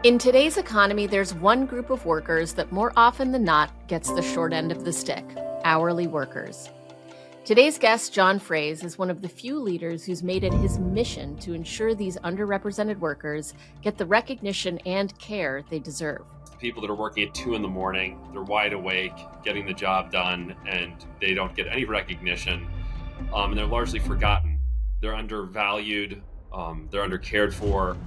In today's economy, there's one group of workers that more often than not gets the short end of the stick: hourly workers. Today's guest, John Frehse, is one of the few leaders who's made it his mission to ensure these underrepresented workers get the recognition and care they deserve. People that are working at 2 a.m, they're wide awake, getting the job done, and they don't get any recognition, and they're largely forgotten. They're undervalued, they're undercared for,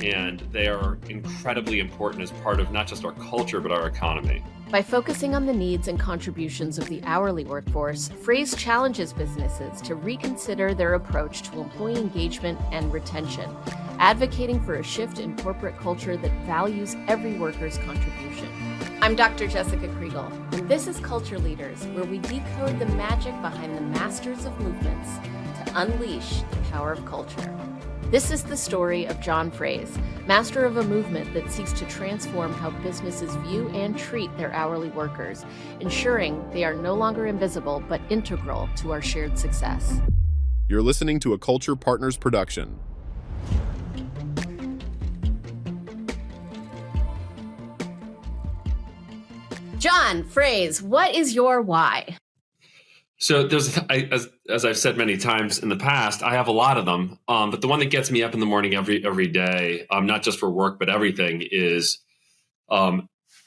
and they are incredibly important as part of not just our culture, but our economy. By focusing on the needs and contributions of the hourly workforce, Frehse challenges businesses to reconsider their approach to employee engagement and retention, advocating for a shift in corporate culture that values every worker's contribution. I'm Dr. Jessica Kriegel, and this is Culture Leaders, where we decode the magic behind the masters of movements to unleash the power of culture. This is the story of John Frehse, master of a movement that seeks to transform how businesses view and treat their hourly workers, ensuring they are no longer invisible but integral to our shared success. You're listening to a Culture Partners production. John Frehse, what is your why? So as I've said many times in the past, I have a lot of them. But the one that gets me up in the morning every day, not just for work, but everything, is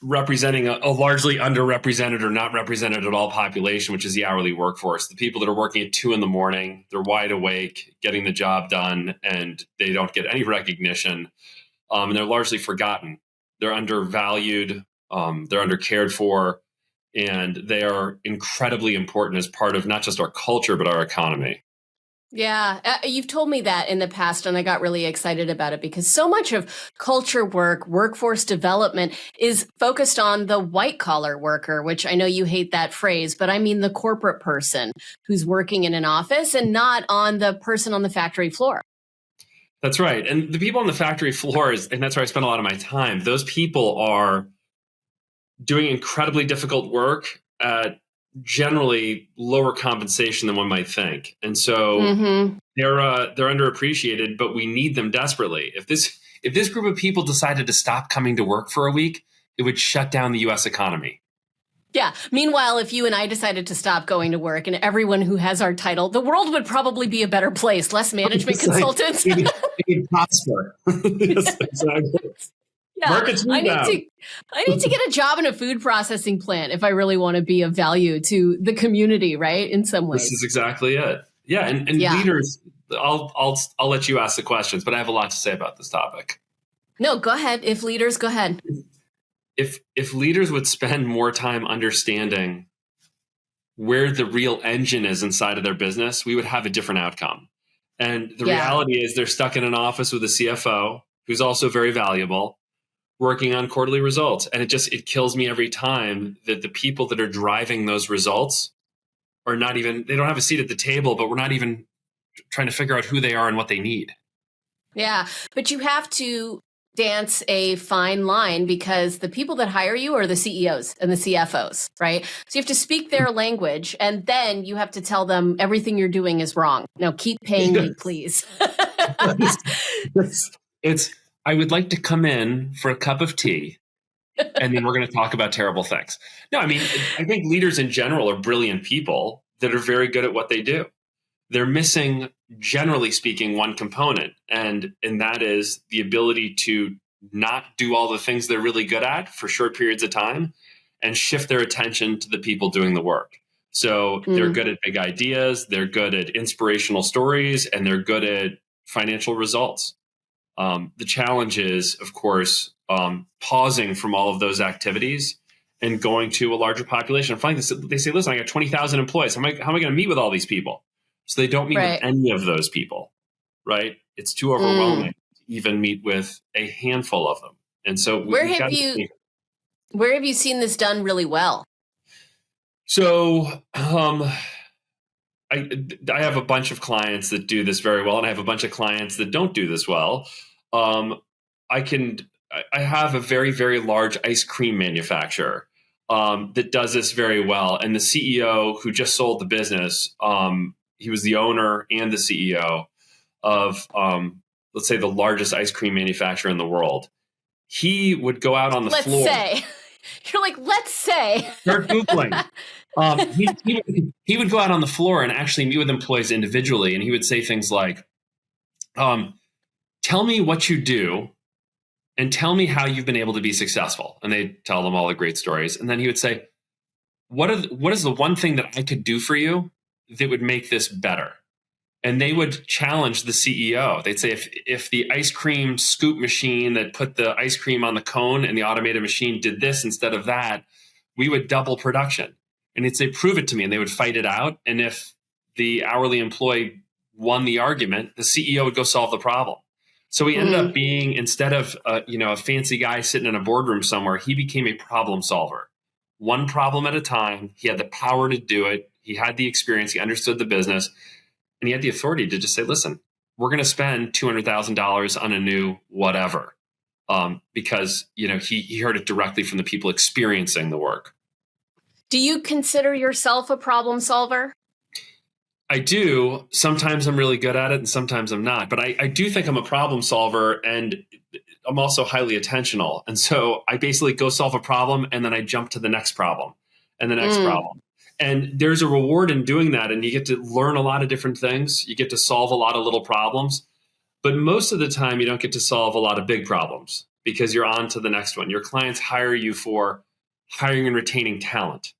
representing a largely underrepresented or not represented at all population, which is the hourly workforce. The people that are working at 2 a.m, they're wide awake, getting the job done, and they don't get any recognition. And they're largely forgotten. They're undervalued. They're undercared for. And they are incredibly important as part of not just our culture, but our economy. Yeah, you've told me that in the past, and I got really excited about it because so much of culture work, workforce development is focused on the white collar worker, which I know you hate that phrase, but I mean the corporate person who's working in an office and not on the person on the factory floor. That's right. And the people on the factory floor, and that's where I spend a lot of my time, those people are doing incredibly difficult work at generally lower compensation than one might think. And so they're underappreciated, but we need them desperately. If this group of people decided to stop coming to work for a week, it would shut down the US economy. Yeah. Meanwhile, if you and I decided to stop going to work and everyone who has our title, the world would probably be a better place. Less management consultants. It'd prosper. Yes, exactly. Yeah, I need to get a job in a food processing plant if I really want to be of value to the community, right? In some ways. This is exactly it. Yeah, and leaders, I'll let you ask the questions, but I have a lot to say about this topic. No, go ahead. If leaders, go ahead. If leaders would spend more time understanding where the real engine is inside of their business, we would have a different outcome. And the reality is they're stuck in an office with a CFO who's also very valuable, working on quarterly results. And it kills me every time that the people that are driving those results are they don't have a seat at the table, but we're not even trying to figure out who they are and what they need. Yeah, but you have to dance a fine line because the people that hire you are the CEOs and the CFOs, right? So you have to speak their language, and then you have to tell them everything you're doing is wrong. Now keep paying me, please. I would like to come in for a cup of tea, and then we're going to talk about terrible things. No, I mean, I think leaders in general are brilliant people that are very good at what they do. They're missing, generally speaking, one component, and that is the ability to not do all the things they're really good at for short periods of time and shift their attention to the people doing the work. So they're good at big ideas, they're good at inspirational stories, and they're good at financial results. The challenge is, of course, pausing from all of those activities and going to a larger population. Finally, they say, listen, I got 20,000 employees. How am I going to meet with all these people? So they don't meet with any of those people, right? It's too overwhelming to even meet with a handful of them. And so where have you seen this done really well? So I have a bunch of clients that do this very well, and I have a bunch of clients that don't do this well. I have a very, very large ice cream manufacturer that does this very well. And the CEO who just sold the business, he was the owner and the CEO of, let's say, the largest ice cream manufacturer in the world. he would go out on the let's floor. Say. You're like, let's say. Start Googling. He would go out on the floor and actually meet with employees individually. And he would say things like, tell me what you do and tell me how you've been able to be successful. And they'd tell them all the great stories. And then he would say, what is the one thing that I could do for you that would make this better? And they would challenge the CEO. They'd say, if the ice cream scoop machine that put the ice cream on the cone and the automated machine did this instead of that, we would double production. And he'd say, prove it to me. And they would fight it out. And if the hourly employee won the argument, the CEO would go solve the problem. So he ended up being, instead of a fancy guy sitting in a boardroom somewhere, he became a problem solver. One problem at a time. He had the power to do it. He had the experience. He understood the business. And he had the authority to just say, listen, we're going to spend $200,000 on a new whatever, because he heard it directly from the people experiencing the work. Do you consider yourself a problem solver? I do. Sometimes I'm really good at it and sometimes I'm not. But I do think I'm a problem solver, and I'm also highly attentional. And so I basically go solve a problem and then I jump to the next problem and the next problem. And there's a reward in doing that. And you get to learn a lot of different things. You get to solve a lot of little problems. But most of the time, you don't get to solve a lot of big problems because you're on to the next one. Your clients hire you for hiring and retaining talent.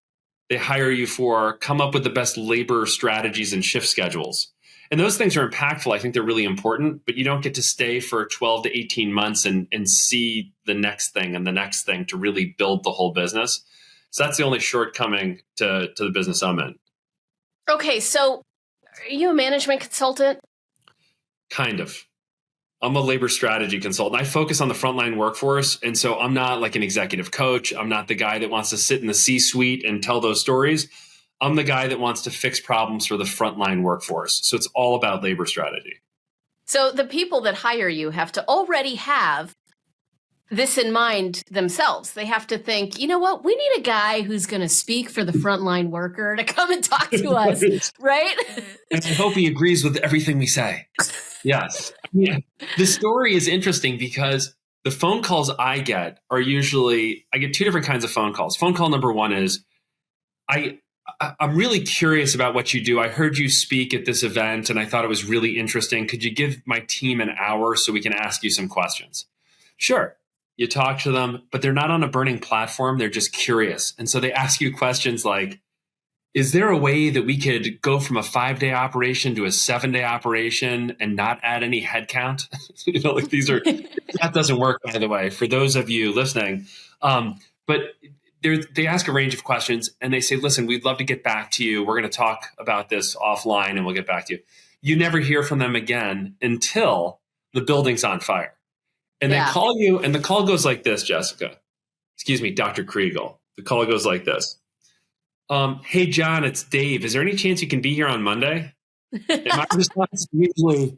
They hire you for come up with the best labor strategies and shift schedules. And those things are impactful. I think they're really important, but you don't get to stay for 12 to 18 months and see the next thing and the next thing to really build the whole business. So that's the only shortcoming to the business I'm in. Okay, so are you a management consultant? Kind of. I'm a labor strategy consultant. I focus on the frontline workforce. And so I'm not like an executive coach. I'm not the guy that wants to sit in the C-suite and tell those stories. I'm the guy that wants to fix problems for the frontline workforce. So it's all about labor strategy. So the people that hire you have to already have this in mind themselves. They have to think, you know what, we need a guy who's going to speak for the frontline worker to come and talk to us, right? And I hope he agrees with everything we say. Yes. The story is interesting because the phone calls I get are usually, I get two different kinds of phone calls. Phone call number one is, I'm really curious about what you do. I heard you speak at this event and I thought it was really interesting. Could you give my team an hour so we can ask you some questions? Sure. You talk to them, but they're not on a burning platform. They're just curious. And so they ask you questions like, is there a way that we could go from a 5-day operation to a 7-day operation and not add any headcount? Like these are, that doesn't work, by the way, for those of you listening. But they ask a range of questions and they say, listen, we'd love to get back to you. We're going to talk about this offline and we'll get back to you. You never hear from them again until the building's on fire. And they call you, and the call goes like this, Jessica. Excuse me, Dr. Kriegel. The call goes like this. Hey, John, it's Dave. Is there any chance you can be here on Monday? And my response is usually,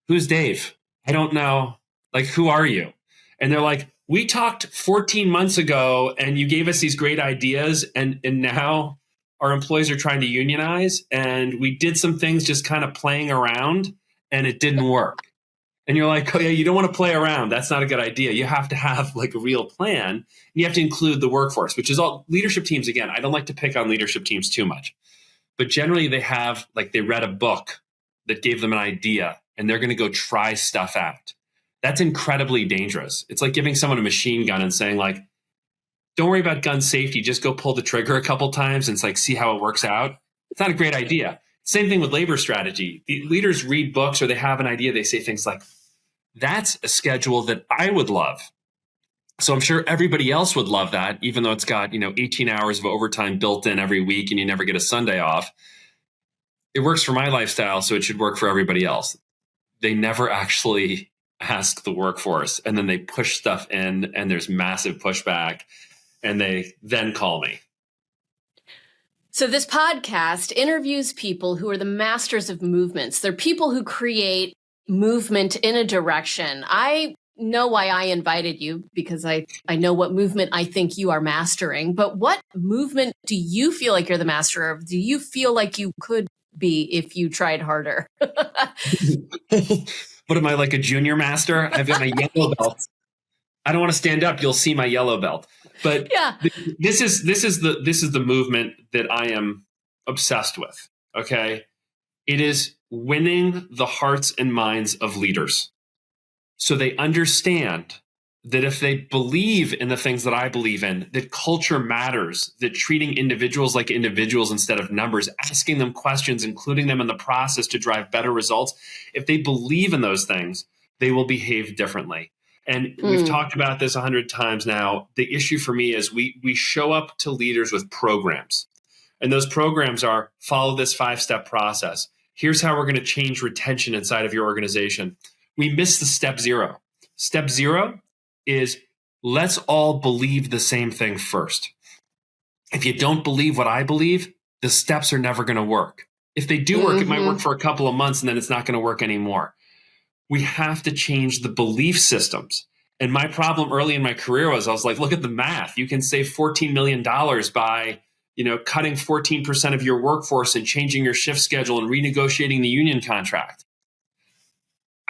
who's Dave? I don't know. Like, who are you? And they're like, we talked 14 months ago, and you gave us these great ideas, and now our employees are trying to unionize, and we did some things just kind of playing around, and it didn't work. And you're like, oh yeah, you don't want to play around. That's not a good idea. You have to have like a real plan. And you have to include the workforce, which is all leadership teams. Again, I don't like to pick on leadership teams too much, but generally they have like they read a book that gave them an idea and they're going to go try stuff out. That's incredibly dangerous. It's like giving someone a machine gun and saying like, don't worry about gun safety. Just go pull the trigger a couple times and it's like, see how it works out. It's not a great idea. Same thing with labor strategy. The leaders read books or they have an idea. They say things like, that's a schedule that I would love. So I'm sure everybody else would love that, even though it's got, 18 hours of overtime built in every week and you never get a Sunday off. It works for my lifestyle, so it should work for everybody else. They never actually ask the workforce, and then they push stuff in and there's massive pushback and they then call me. So this podcast interviews people who are the masters of movements. They're people who create movement in a direction. I know why I invited you because I know what movement I think you are mastering. But what movement do you feel like you're the master of? Do you feel like you could be if you tried harder? What am I, like a junior master? I've got my yellow belt. I don't want to stand up. You'll see my yellow belt. But Yeah. this is the movement that I am obsessed with. Okay. It is winning the hearts and minds of leaders. So they understand that if they believe in the things that I believe in, that culture matters, that treating individuals like individuals instead of numbers, asking them questions, including them in the process to drive better results, if they believe in those things, they will behave differently. And we've talked about this 100 times now. The issue for me is we show up to leaders with programs. And those programs are follow this 5-step process. Here's how we're going to change retention inside of your organization. We miss the step 0. Step 0 is let's all believe the same thing first. If you don't believe what I believe, the steps are never going to work. If they do work, it might work for a couple of months and then it's not going to work anymore. We have to change the belief systems. And my problem early in my career was I was like, look at the math. You can save $14 million by cutting 14% of your workforce and changing your shift schedule and renegotiating the union contract.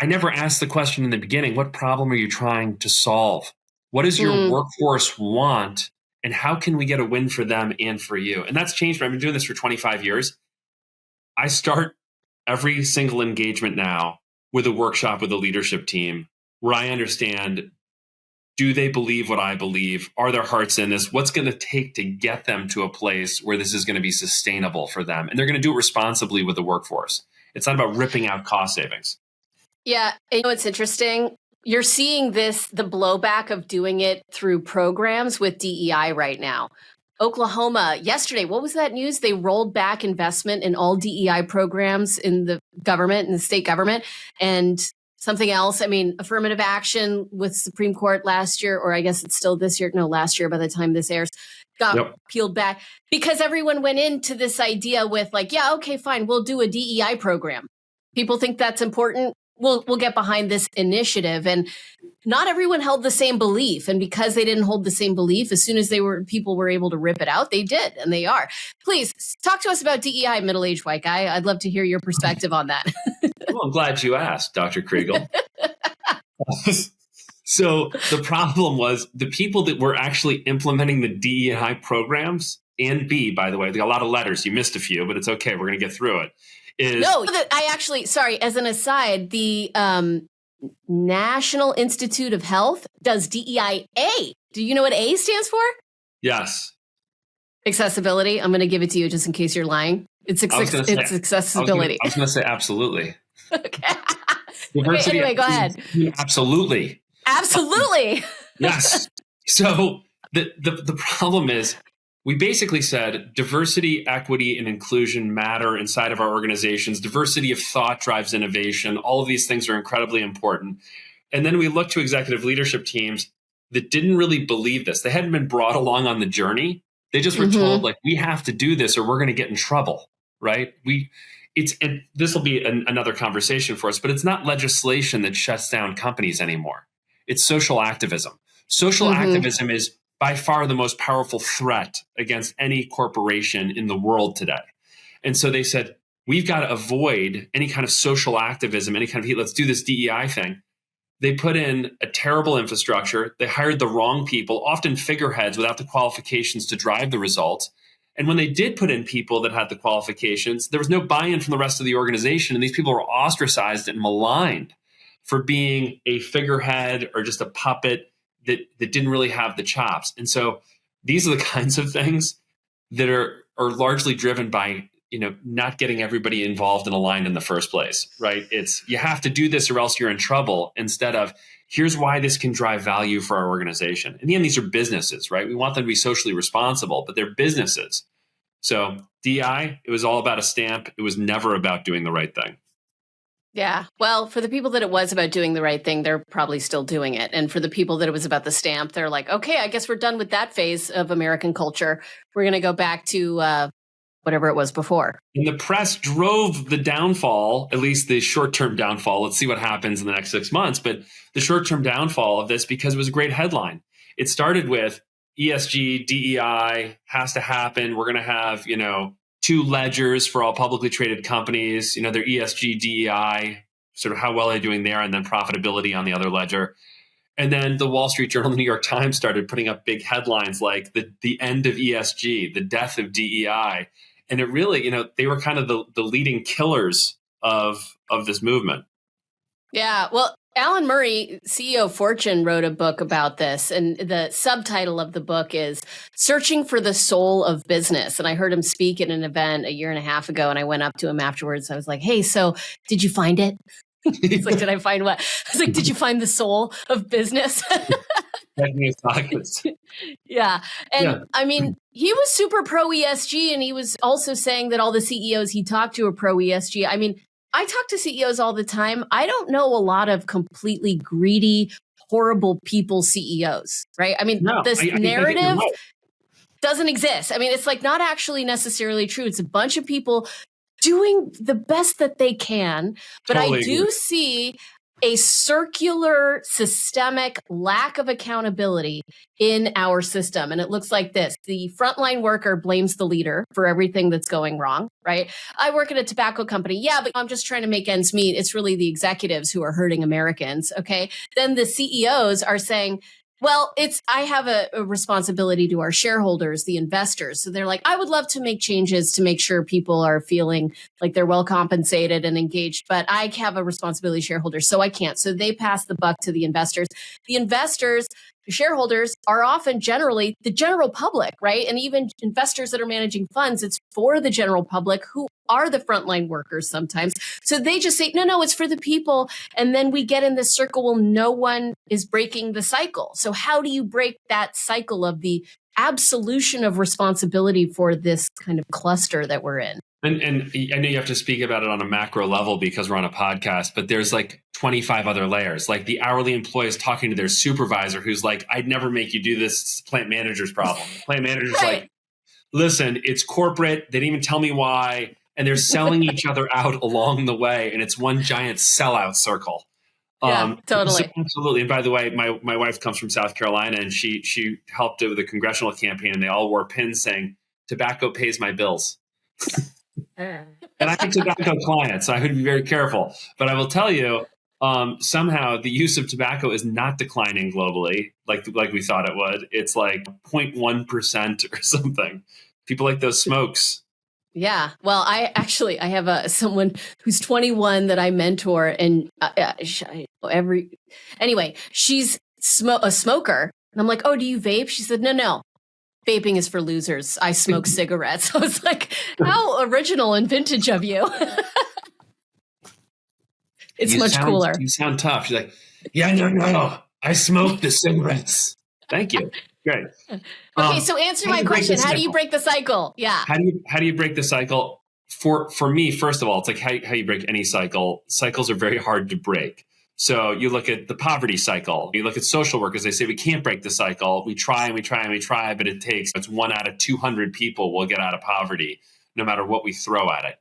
I never asked the question in the beginning, what problem are you trying to solve? What does your workforce want? And how can we get a win for them and for you? And that's changed. I've been doing this for 25 years. I start every single engagement now with a workshop with a leadership team where I understand, do they believe what I believe? Are their hearts in this? What's going to take to get them to a place where this is going to be sustainable for them? And they're going to do it responsibly with the workforce. It's not about ripping out cost savings. Yeah. It's interesting. You're seeing the blowback of doing it through programs with DEI right now. Oklahoma, yesterday, what was that news? They rolled back investment in all DEI programs in the government, in the state government, and something else. I mean, affirmative action with Supreme Court last year, or I guess it's still this year. No, last year by the time this airs, got peeled back because everyone went into this idea with like, yeah, okay, fine, we'll do a DEI program. People think that's important. We'll get behind this initiative. And not everyone held the same belief. And because they didn't hold the same belief, as soon as people were able to rip it out, they did. And they are. Please talk to us about DEI, middle-aged white guy. I'd love to hear your perspective on that. Well, I'm glad you asked, Dr. Kriegel. So the problem was the people that were actually implementing the DEI programs, and B, by the way, they got a lot of letters. You missed a few, but it's okay. We're going to get through it. Sorry, as an aside, the National Institute of Health does DEIA. Do you know what A stands for? Yes. Accessibility. I'm going to give it to you just in case you're lying. It's accessibility. I was going to say absolutely. Okay. Diversity. Anyway, go ahead. Absolutely. Absolutely. Yes. So the problem is, we basically said diversity, equity, and inclusion matter inside of our organizations. Diversity of thought drives innovation. All of these things are incredibly important. And then we looked to executive leadership teams that didn't really believe this. They hadn't been brought along on the journey. They just were told, like, we have to do this or we're going to get in trouble, right? And this will be another conversation for us, but it's not legislation that shuts down companies anymore. It's social activism. Social activism is by far the most powerful threat against any corporation in the world today. And so they said, we've got to avoid any kind of social activism, any kind of let's do this DEI thing. They put in a terrible infrastructure. They hired the wrong people, often figureheads without the qualifications to drive the results. And when they did put in people that had the qualifications, there was no buy-in from the rest of the organization. And these people were ostracized and maligned for being a figurehead or just a puppet that didn't really have the chops. And so these are the kinds of things that are largely driven by, not getting everybody involved and aligned in the first place, right? It's you have to do this or else you're in trouble, instead of here's why this can drive value for our organization. In the end, these are businesses, right? We want them to be socially responsible, but they're businesses. So DI, it was all about a stamp. It was never about doing the right thing. Yeah. Well, for the people that it was about doing the right thing, they're probably still doing it. And for the people that it was about the stamp, they're like, okay, I guess we're done with that phase of American culture. We're going to go back to whatever it was before. And the press drove the downfall, at least the short-term downfall. Let's see what happens in the next 6 months. But the short-term downfall of this, because it was a great headline. It started with ESG, DEI has to happen. We're going to have, 2 ledgers for all publicly traded companies, their ESG, DEI, sort of how well they're doing there, and then profitability on the other ledger. And then the Wall Street Journal, the New York Times started putting up big headlines like the end of ESG, the death of DEI. And it really, they were kind of the leading killers of this movement. Yeah. Well, Alan Murray, CEO of Fortune, wrote a book about this. And the subtitle of the book is Searching for the Soul of Business. And I heard him speak at an event a year and a half ago. And I went up to him afterwards. I was like, hey, so did you find it? He's like, did I find what? I was like, did you find the soul of business? Yeah. And I mean, he was super pro ESG, and he was also saying that all the CEOs he talked to are pro ESG. I mean, I talk to CEOs all the time. I don't know a lot of completely greedy, horrible people CEOs, right? I mean, this narrative doesn't exist. I mean, it's like not actually necessarily true. It's a bunch of people doing the best that they can. But I do see a circular, systemic lack of accountability in our system. And it looks like this. The frontline worker blames the leader for everything that's going wrong, right? I work at a tobacco company. Yeah, but I'm just trying to make ends meet. It's really the executives who are hurting Americans, okay? Then the CEOs are saying, well, I have a responsibility to our shareholders, the investors. So they're like, I would love to make changes to make sure people are feeling like they're well compensated and engaged, but I have a responsibility to shareholders, so I can't. So they pass the buck to the investors. The investors, the shareholders are often generally the general public, right? And even investors that are managing funds, it's for the general public who are the frontline workers sometimes. So they just say, no, it's for the people. And then we get in this circle where no one is breaking the cycle. So how do you break that cycle of the absolution of responsibility for this kind of cluster that we're in? And I know you have to speak about it on a macro level because we're on a podcast, but there's like 25 other layers. Like the hourly employee is talking to their supervisor who's like, I'd never make you do this. It's the plant manager's problem. The plant manager's right. Like, listen, it's corporate. They didn't even tell me why. And they're selling each other out along the way. And it's one giant sellout circle. Yeah, totally. So absolutely. And by the way, my wife comes from South Carolina, and she helped with the congressional campaign, and they all wore pins saying, tobacco pays my bills. And I'm a tobacco client, so I would be very careful. But I will tell you, somehow the use of tobacco is not declining globally like we thought it would. It's like 0.1% or something. People like those smokes. Yeah. Well, I have someone who's 21 that I mentor, and she's a smoker, and I'm like, oh, do you vape? She said, no. Vaping is for losers. I smoke cigarettes. I was like, how original and vintage of you. It's much cooler. You sound tough. She's like, yeah, no. I smoke the cigarettes. Thank you. Great. Okay, so answer my question. How do you break the cycle? Yeah. How do you break the cycle? For me, first of all, it's like how you break any cycle. Cycles are very hard to break. So you look at the poverty cycle. You look at social workers. They say we can't break the cycle. We try and we try and we try, but it's 1 out of 200 people will get out of poverty, no matter what we throw at it.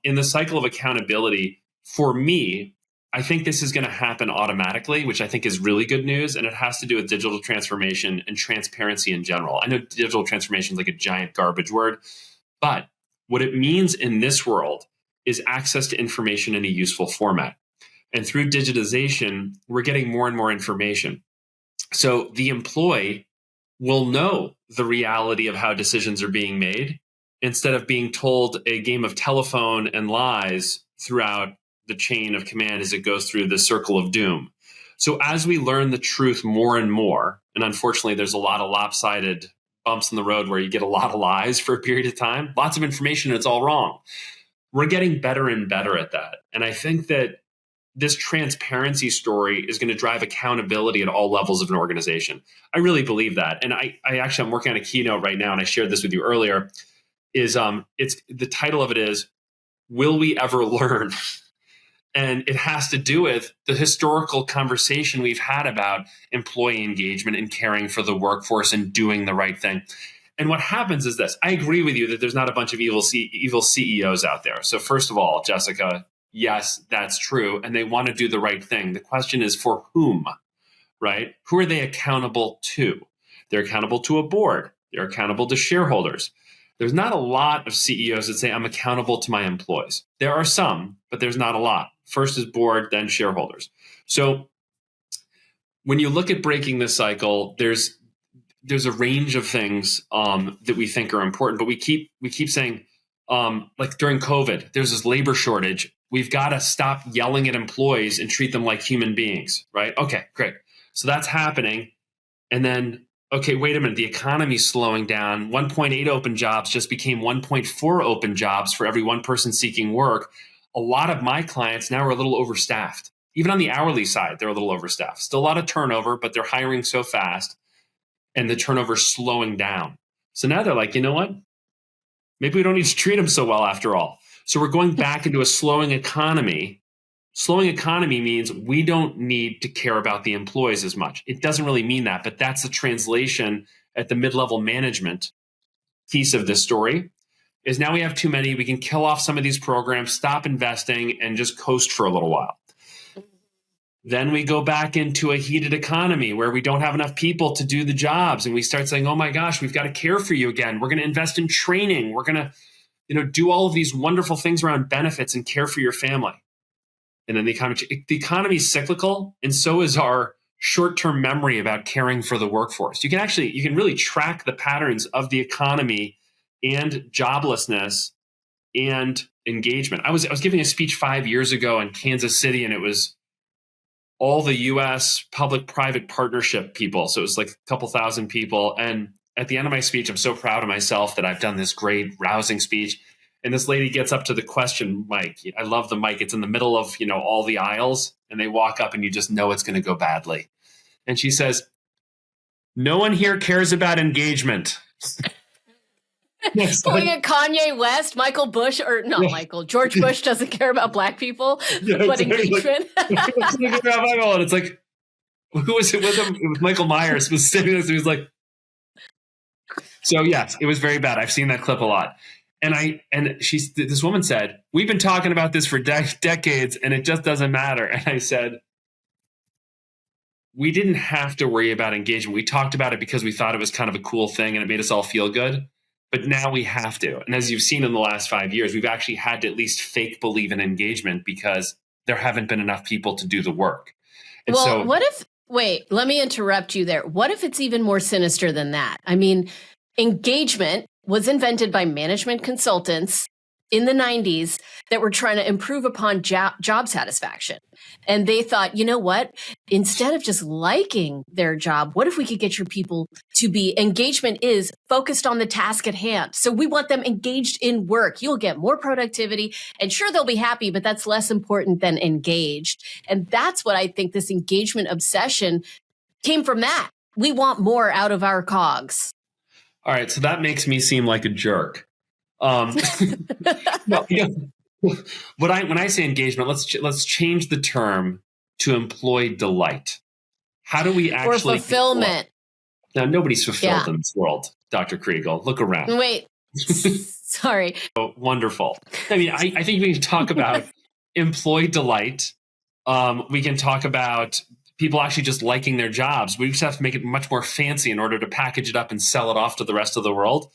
In the cycle of accountability, for me, I think this is going to happen automatically, which I think is really good news. And it has to do with digital transformation and transparency in general. I know digital transformation is like a giant garbage word, but what it means in this world is access to information in a useful format. And through digitization, we're getting more and more information. So the employee will know the reality of how decisions are being made instead of being told a game of telephone and lies throughout the chain of command as it goes through the circle of doom. So as we learn the truth more and more, and unfortunately there's a lot of lopsided bumps in the road where you get a lot of lies for a period of time, lots of information and it's all wrong. We're getting better and better at that. And I think that this transparency story is going to drive accountability at all levels of an organization. I really believe that. And I'm working on a keynote right now, and I shared this with you earlier, it's the title of it is, Will We Ever Learn? And it has to do with the historical conversation we've had about employee engagement and caring for the workforce and doing the right thing. And what happens is this. I agree with you that there's not a bunch of evil CEOs out there. So first of all, Jessica, yes, that's true. And they want to do the right thing. The question is for whom, right? Who are they accountable to? They're accountable to a board. They're accountable to shareholders. There's not a lot of CEOs that say, I'm accountable to my employees. There are some, but there's not a lot. First is board, then shareholders. So when you look at breaking the cycle, there's a range of things that we think are important, but we keep saying, like during COVID, there's this labor shortage. We've got to stop yelling at employees and treat them like human beings, right? Okay, great. So that's happening. And then, okay, wait a minute, the economy's slowing down. 1.8 open jobs just became 1.4 open jobs for every one person seeking work. A lot of my clients now are a little overstaffed. Even on the hourly side, they're a little overstaffed. Still a lot of turnover, but they're hiring so fast and the turnover's slowing down. So now they're like, you know what? Maybe we don't need to treat them so well after all. So we're going back into a slowing economy. Slowing economy means we don't need to care about the employees as much. It doesn't really mean that, but that's the translation at the mid-level management piece of this story. Is now we have too many. We can kill off some of these programs, stop investing, and just coast for a little while. Then we go back into a heated economy where we don't have enough people to do the jobs. And we start saying, oh my gosh, we've got to care for you again. We're going to invest in training. We're going to, do all of these wonderful things around benefits and care for your family. And then the economy is cyclical. And so is our short-term memory about caring for the workforce. You can really track the patterns of the economy and joblessness and engagement. I was giving a speech 5 years ago in Kansas City, and it was all the U.S. public-private partnership people. So it was like a couple thousand people. And at the end of my speech, I'm so proud of myself that I've done this great, rousing speech. And this lady gets up to the question mic. I love the mic. It's in the middle of, all the aisles. And they walk up and you just know it's going to go badly. And she says, no one here cares about engagement. Pulling a Kanye West, Michael Bush, or not Michael, George Bush doesn't care about black people, but engagement. And it's like, who was it with him? It was Michael Myers was sitting there. So he was like, so yes, it was very bad. I've seen that clip a lot. And this woman said, we've been talking about this for decades and it just doesn't matter. And I said, we didn't have to worry about engagement. We talked about it because we thought it was kind of a cool thing and it made us all feel good. But now we have to. And as you've seen in the last 5 years, we've actually had to at least fake believe in engagement because there haven't been enough people to do the work. And wait, let me interrupt you there. What if it's even more sinister than that? I mean, engagement was invented by management consultants in the 90s that were trying to improve upon job satisfaction. And they thought, you know what? Instead of just liking their job, what if we could get your people to be engagement is focused on the task at hand. So we want them engaged in work. You'll get more productivity and sure, they'll be happy, but that's less important than engaged. And that's what I think this engagement obsession came from that. We want more out of our cogs. All right. So that makes me seem like a jerk. When I say engagement, let's change the term to employee delight. How do we actually or fulfillment? Now nobody's fulfilled in this world, Dr. Kriegel. Look around. Wait, sorry. Oh, wonderful. I mean, I think we can talk about employee delight. We can talk about people actually just liking their jobs. We just have to make it much more fancy in order to package it up and sell it off to the rest of the world.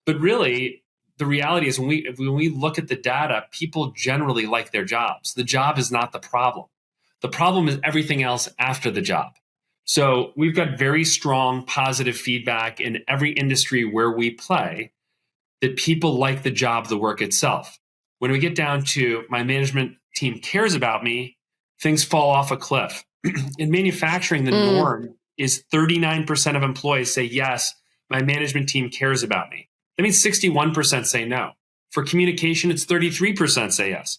But really, the reality is when we look at the data, people generally like their jobs. The job is not the problem. The problem is everything else after the job. So we've got very strong positive feedback in every industry where we play that people like the job, the work itself. When we get down to my management team cares about me, things fall off a cliff. In manufacturing, the norm is 39% of employees say, yes, my management team cares about me. That means 61% say no. For communication, it's 33% say yes.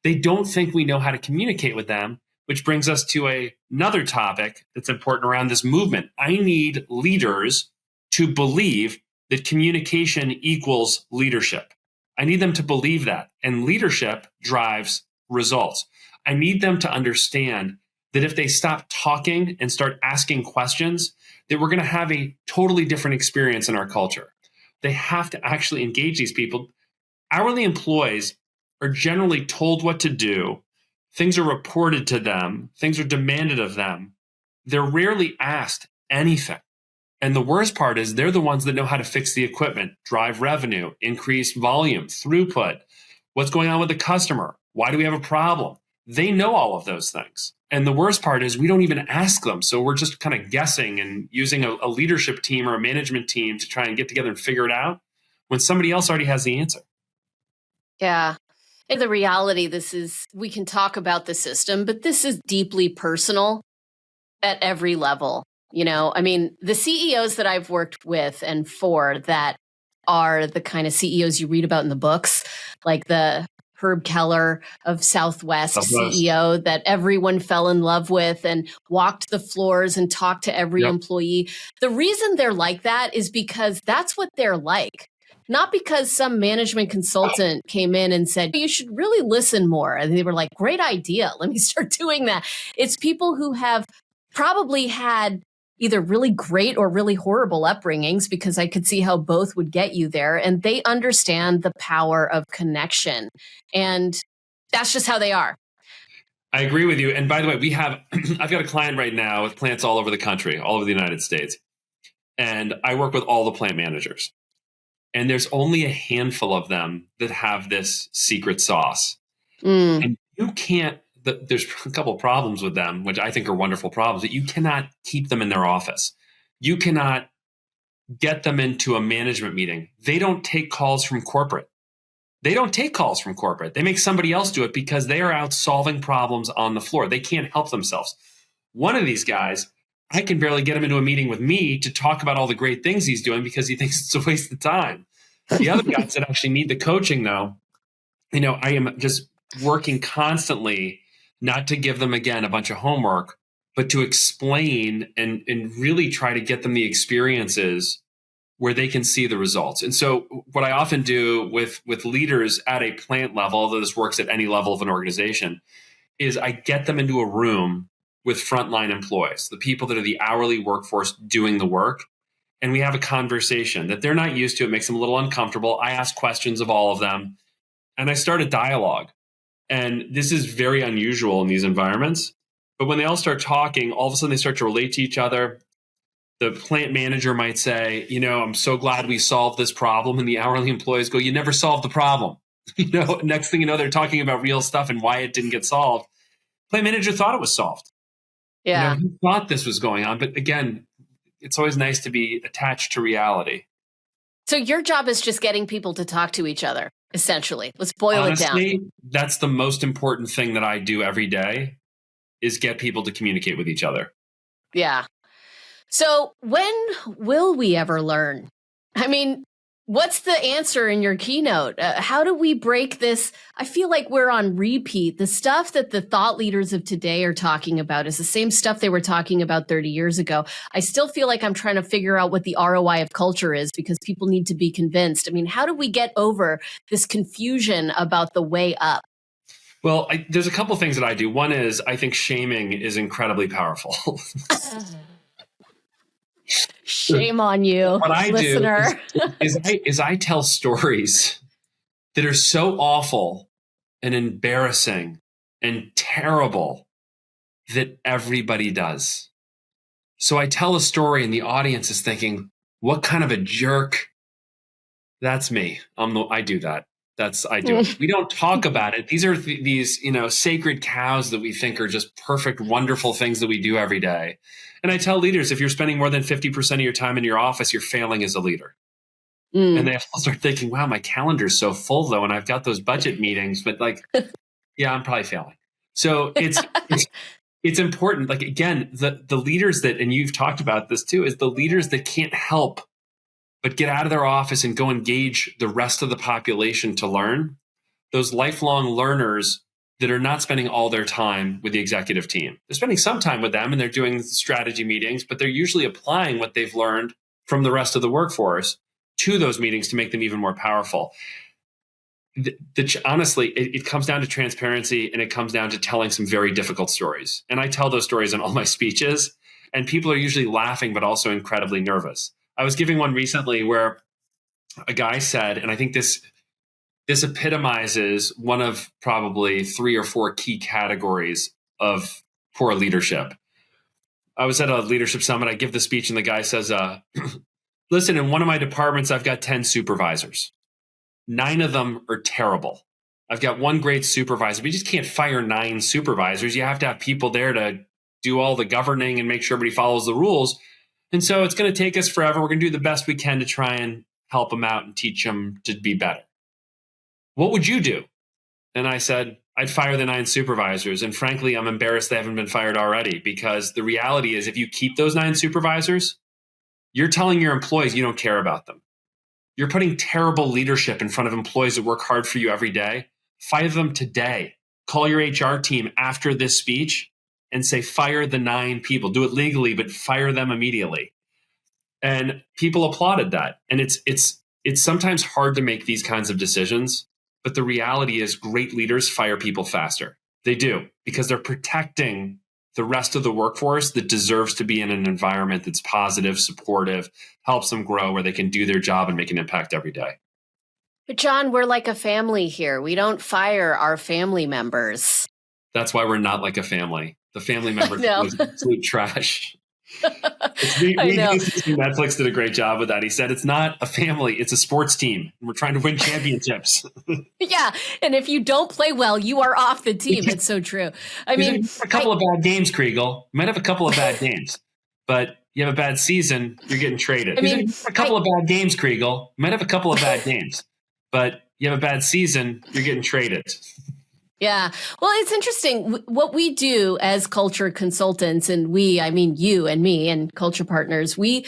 They don't think we know how to communicate with them, which brings us to another topic that's important around this movement. I need leaders to believe that communication equals leadership. I need them to believe that. And leadership drives results. I need them to understand that if they stop talking and start asking questions, that we're going to have a totally different experience in our culture. They have to actually engage these people. Hourly employees are generally told what to do. Things are reported to them. Things are demanded of them. They're rarely asked anything. And the worst part is they're the ones that know how to fix the equipment, drive revenue, increase volume, throughput. What's going on with the customer? Why do we have a problem? They know all of those things. And the worst part is we don't even ask them. So we're just kind of guessing and using a leadership team or a management team to try and get together and figure it out when somebody else already has the answer. Yeah. And the reality, we can talk about the system, but this is deeply personal at every level. I mean, the CEOs that I've worked with and for that are the kind of CEOs you read about in the books, like the Herb Keller of Southwest CEO that everyone fell in love with and walked the floors and talked to every employee. The reason they're like that is because that's what they're like. Not because some management consultant came in and said, you should really listen more. And they were like, great idea. Let me start doing that. It's people who have probably had either really great or really horrible upbringings, because I could see how both would get you there. And they understand the power of connection. And that's just how they are. I agree with you. And by the way, I've got a client right now with plants all over the country, all over the United States. And I work with all the plant managers. And there's only a handful of them that have this secret sauce. And you can't, there's a couple of problems with them, which I think are wonderful problems, that you cannot keep them in their office. You cannot get them into a management meeting. They don't take calls from corporate. They make somebody else do it because they are out solving problems on the floor. They can't help themselves. One of these guys, I can barely get him into a meeting with me to talk about all the great things he's doing because he thinks it's a waste of time. The other guys that actually need the coaching, though, I am just working constantly not to give them, again, a bunch of homework, but to explain and really try to get them the experiences where they can see the results. And so what I often do with leaders at a plant level, although this works at any level of an organization, is I get them into a room with frontline employees, the people that are the hourly workforce doing the work. And we have a conversation that they're not used to. It makes them a little uncomfortable. I ask questions of all of them and I start a dialogue. And this is very unusual in these environments. But when they all start talking, all of a sudden they start to relate to each other. The plant manager might say, I'm so glad we solved this problem. And the hourly employees go, you never solved the problem. Next thing you know, they're talking about real stuff and why it didn't get solved. Plant manager thought it was solved. Yeah. He thought this was going on. But again, it's always nice to be attached to reality. So your job is just getting people to talk to each other, essentially. Let's boil it down. That's the most important thing that I do every day, is get people to communicate with each other. Yeah. So when will we ever learn? I mean, what's the answer in your keynote? How do we break this? I feel like we're on repeat. The stuff that the thought leaders of today are talking about is the same stuff they were talking about 30 years ago. I still feel like I'm trying to figure out what the ROI of culture is, because people need to be convinced. I mean, how do we get over this confusion about the way up? Well, there's a couple things that I do. One is I think shaming is incredibly powerful. Shame on you, what I listener. do is I tell stories that are so awful and embarrassing and terrible that everybody does. So I tell a story and the audience is thinking, what kind of a jerk? That's me. I do that. I do it. We don't talk about it. These are these sacred cows that we think are just perfect, wonderful things that we do every day. And I tell leaders, if you're spending more than 50% of your time in your office, you're failing as a leader. And they all start thinking, wow, my calendar's so full though, and I've got those budget meetings, but yeah, I'm probably failing. So it's important. Like, again, the leaders that, and you've talked about this too, is the leaders that can't help but get out of their office and go engage the rest of the population to learn. Those lifelong learners that are not spending all their time with the executive team. They're spending some time with them and they're doing strategy meetings, but they're usually applying what they've learned from the rest of the workforce to those meetings to make them even more powerful. Honestly, it comes down to transparency, and it comes down to telling some very difficult stories. And I tell those stories in all my speeches, and people are usually laughing, but also incredibly nervous. I was giving one recently where a guy said, and I think this epitomizes one of probably 3 or 4 key categories of poor leadership. I was at a leadership summit. I give the speech, and the guy says, listen, in one of my departments, I've got 10 supervisors. 9 of them are terrible. I've got one great supervisor, but you just can't fire 9 supervisors. You have to have people there to do all the governing and make sure everybody follows the rules. And so it's going to take us forever. We're going to do the best we can to try and help them out and teach them to be better. What would you do? And I said, I'd fire the 9 supervisors. And frankly, I'm embarrassed they haven't been fired already, because the reality is if you keep those 9 supervisors, you're telling your employees you don't care about them. You're putting terrible leadership in front of employees that work hard for you every day. Fire them today. Call your HR team after this speech and say, fire the 9 people. Do it legally, but fire them immediately. And people applauded that. And it's sometimes hard to make these kinds of decisions. But the reality is great leaders fire people faster. They do, because they're protecting the rest of the workforce that deserves to be in an environment that's positive, supportive, helps them grow, where they can do their job and make an impact every day. But John, we're like a family here. We don't fire our family members. That's why we're not like a family. The family members is absolute trash. Netflix did a great job with that. He said, it's not a family, it's a sports team. We're trying to win championships. Yeah. And if you don't play well, you are off the team. It's so true. I mean, a couple of bad games, Kriegel. You might have a couple of bad games, but you have a bad season, you're getting traded. A couple of bad games, Kriegel. You might have a couple of bad games, but you have a bad season, you're getting traded. Yeah. Well, it's interesting. What we do as culture consultants, and we, I mean, you and me and culture partners, we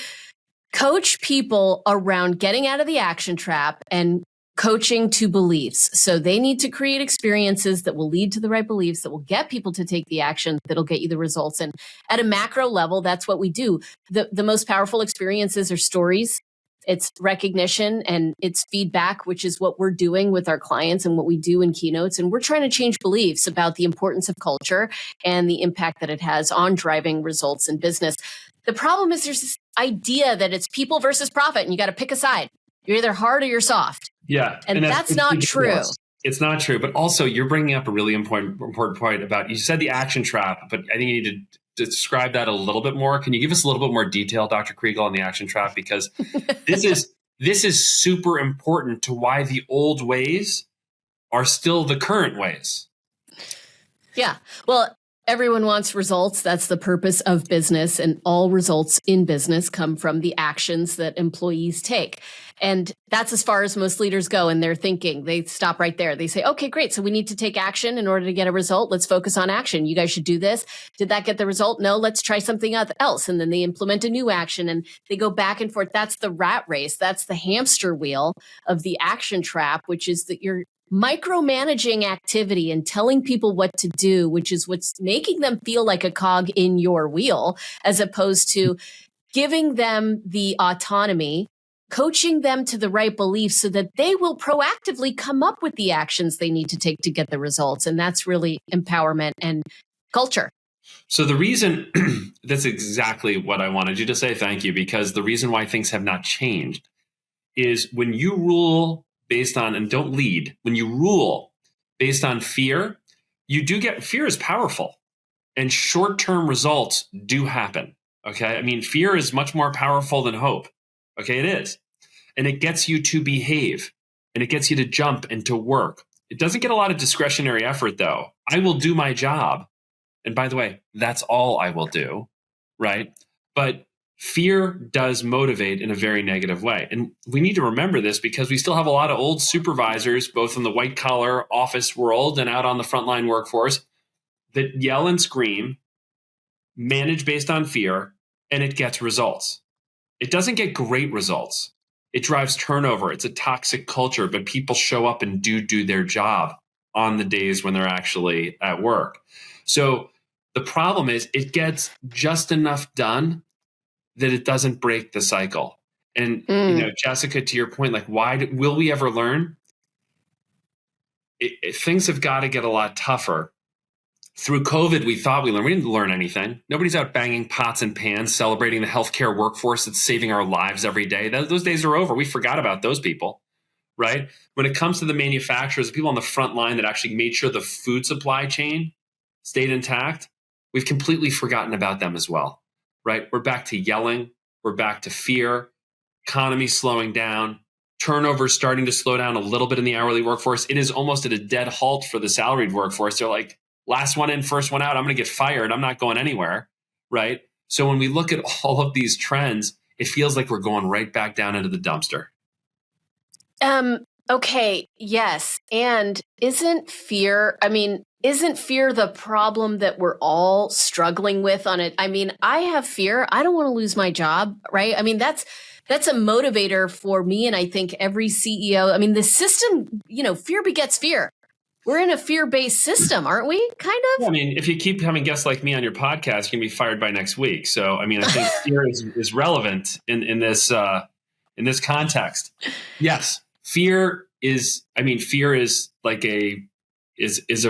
coach people around getting out of the action trap and coaching to beliefs. So they need to create experiences that will lead to the right beliefs, that will get people to take the action, that'll get you the results. And at a macro level, that's what we do. The most powerful experiences are stories. It's recognition and it's feedback, which is what we're doing with our clients and what we do in keynotes. And we're trying to change beliefs about the importance of culture and the impact that it has on driving results in business. The problem is there's this idea that it's people versus profit and you got to pick a side. You're either hard or you're soft. Yeah. And that's not true. It's not true. But also you're bringing up a really important point about, you said the action trap, but I think you need to describe that a little bit more. Can you give us a little bit more detail, Dr. Kriegel, on the action trap? Because this is super important to why the old ways are still the current ways. Yeah. Well, everyone wants results. That's the purpose of business. And all results in business come from the actions that employees take. And that's as far as most leaders go in their thinking. They stop right there. They say, okay, great. So we need to take action in order to get a result. Let's focus on action. You guys should do this. Did that get the result? No, let's try something else. And then they implement a new action and they go back and forth. That's the rat race. That's the hamster wheel of the action trap, which is that you're micromanaging activity and telling people what to do, which is what's making them feel like a cog in your wheel, as opposed to giving them the autonomy, coaching them to the right beliefs so that they will proactively come up with the actions they need to take to get the results. And that's really empowerment and culture. So the reason, that's exactly what I wanted you to say. Thank you. Because the reason why things have not changed is when you rule based on, and don't lead, when you rule based on fear, you do get, fear is powerful and short-term results do happen. Okay. I mean, fear is much more powerful than hope. Okay. It is. And it gets you to behave and it gets you to jump and to work. It doesn't get a lot of discretionary effort though. I will do my job. And by the way, that's all I will do. Right. But fear does motivate in a very negative way. And we need to remember this because we still have a lot of old supervisors, both in the white collar office world and out on the frontline workforce, that yell and scream, manage based on fear, and it gets results. It doesn't get great results. It drives turnover. It's a toxic culture, but people show up and do their job on the days when they're actually at work. So the problem is it gets just enough done that it doesn't break the cycle. And, Jessica, to your point, like, will we ever learn? Things have got to get a lot tougher. Through COVID, we thought we learned. We didn't learn anything. Nobody's out banging pots and pans, celebrating the healthcare workforce that's saving our lives every day. Those days are over. We forgot about those people, right? When it comes to the manufacturers, the people on the front line that actually made sure the food supply chain stayed intact, we've completely forgotten about them as well, right? We're back to yelling. We're back to fear. Economy slowing down. turnover is starting to slow down a little bit in the hourly workforce. It is almost at a dead halt for the salaried workforce. They're like, last one in, first one out. I'm going to get fired. I'm not going anywhere, right? So when we look at all of these trends, it feels like we're going right back down into the dumpster. Okay, yes. And isn't fear the problem that we're all struggling with on it? I mean, I have fear. I don't want to lose my job, right? I mean, that's a motivator for me. And I think every CEO, I mean, the system, fear begets fear. We're in a fear-based system, aren't we? Kind of? Yeah, I mean, if you keep having guests like me on your podcast, you can be fired by next week. So, I mean, I think fear is relevant in this context. Yes, fear is like is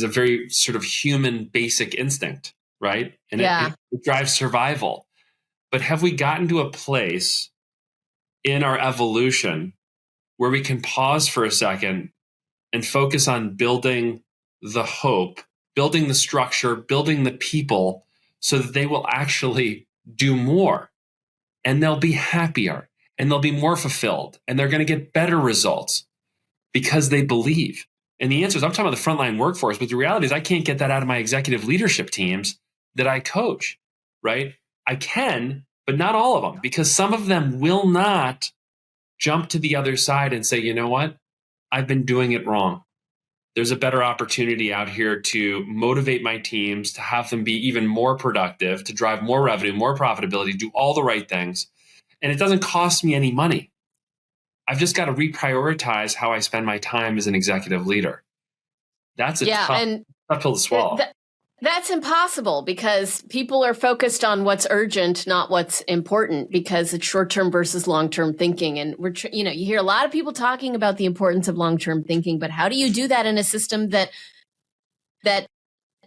a very sort of human basic instinct, right? And it drives survival. But have we gotten to a place in our evolution where we can pause for a second and focus on building the hope, building the structure, building the people so that they will actually do more and they'll be happier and they'll be more fulfilled and they're going to get better results because they believe? And the answer is, I'm talking about the frontline workforce, but the reality is I can't get that out of my executive leadership teams that I coach, right? I can, but not all of them, because some of them will not jump to the other side and say, you know what? I've been doing it wrong. There's a better opportunity out here to motivate my teams, to have them be even more productive, to drive more revenue, more profitability, do all the right things. And it doesn't cost me any money. I've just got to reprioritize how I spend my time as an executive leader. That's a tough pill to swallow. That's impossible because people are focused on what's urgent, not what's important, because it's short-term versus long-term thinking. And you hear a lot of people talking about the importance of long-term thinking, but how do you do that in a system that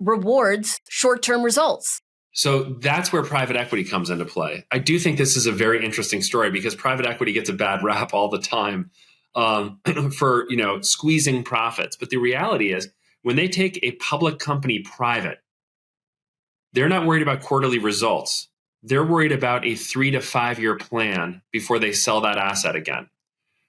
rewards short-term results? So that's where private equity comes into play. I do think this is a very interesting story because private equity gets a bad rap all the time for squeezing profits. But the reality is, when they take a public company private, they're not worried about quarterly results. They're worried about a 3 to 5 year plan before they sell that asset again.